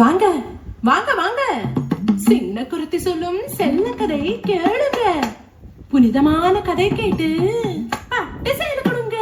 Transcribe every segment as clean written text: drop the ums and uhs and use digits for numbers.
வாங்க வாங்க வாங்க, சின்ன குருத்தி சொல்லும் செல்ல கதை கேளுங்க. புனிதமான கதை கேட்டு பட்டு சேர கொடுங்க.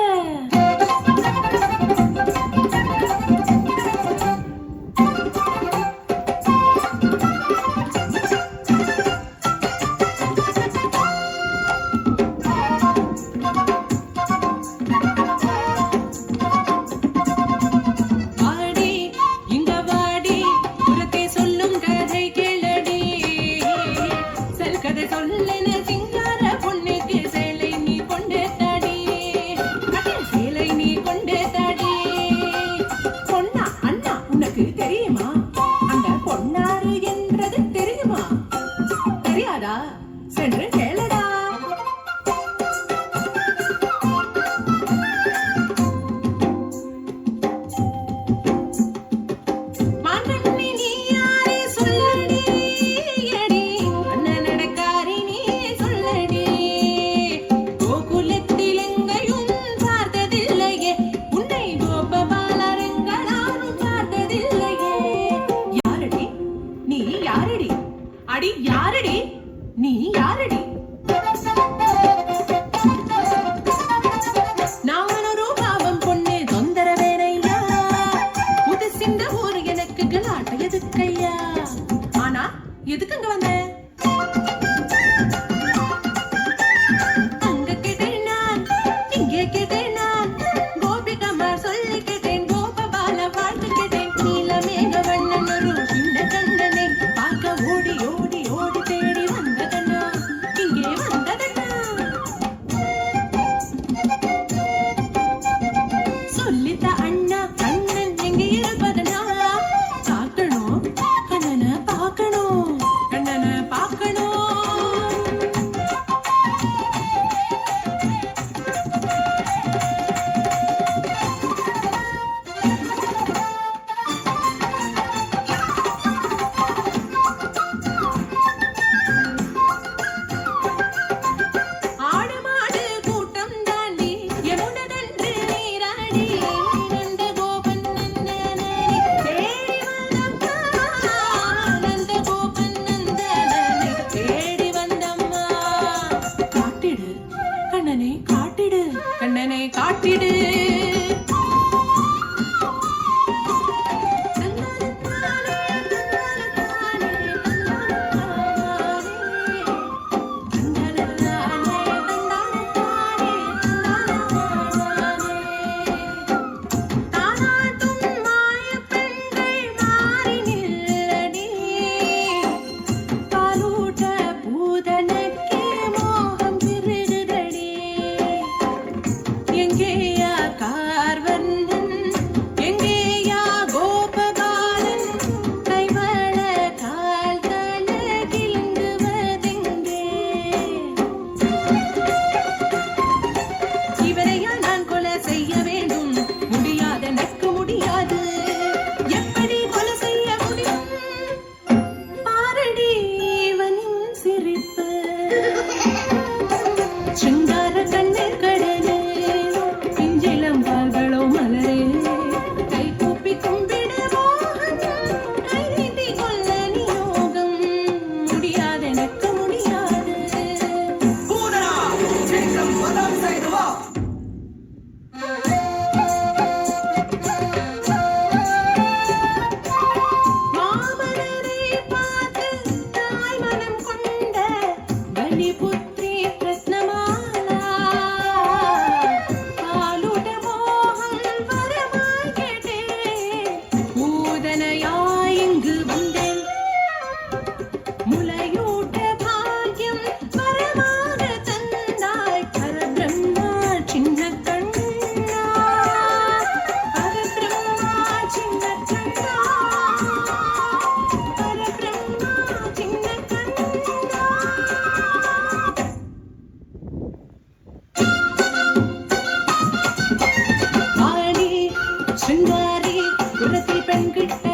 தெரியுமா அந்த பொன்னாறு என்றது தெரியுமா? தெரியாதா? சென்று கேளடா. அடி யாரடி நீ? யாரடி? நான் ஒரு பாவம் பொண்ணு தொந்தரவேனையா, புதுசிந்த ஊர் எனக்கு கலாட்ட எதுக்கையா? ஆனா எதுக்கு அங்க வந்த? அங்க கேட்டேன் நான், இங்கே கேட்டேன் நான், கோபிகமார் சொல்லி கேட்டேன், கோபபால வாழ்த்து கேட்டேன், நீலமேக வண்ணன் ஒரு சின்ன கண்ணனை பார்க்க ஓடி ஓடி ஓடி தேடி வந்ததனா, இங்கே வந்ததனா. சொல்லித்த அண்ணா கண்ணன் எங்கே இருப்பதனா, காக்கணும் கண்ணனை பார்க்கணும், கண்ணனை பார்க்கணும். கண்ணனை காட்டிடு. சிங்கார கண்ணீர் கடலே, பிஞ்சிலம் பால்களோ மலரே, கை கூப்பி கும்பிடுவோ, கை நீட்டி கொள்ள நியோகம், முடியாது எனக்கு முடியாது. மாமனரை பார்த்து தாய் மனம் கொண்ட பலிபுத்திர சிங்காரி குரத்தி பெண்கிட்ட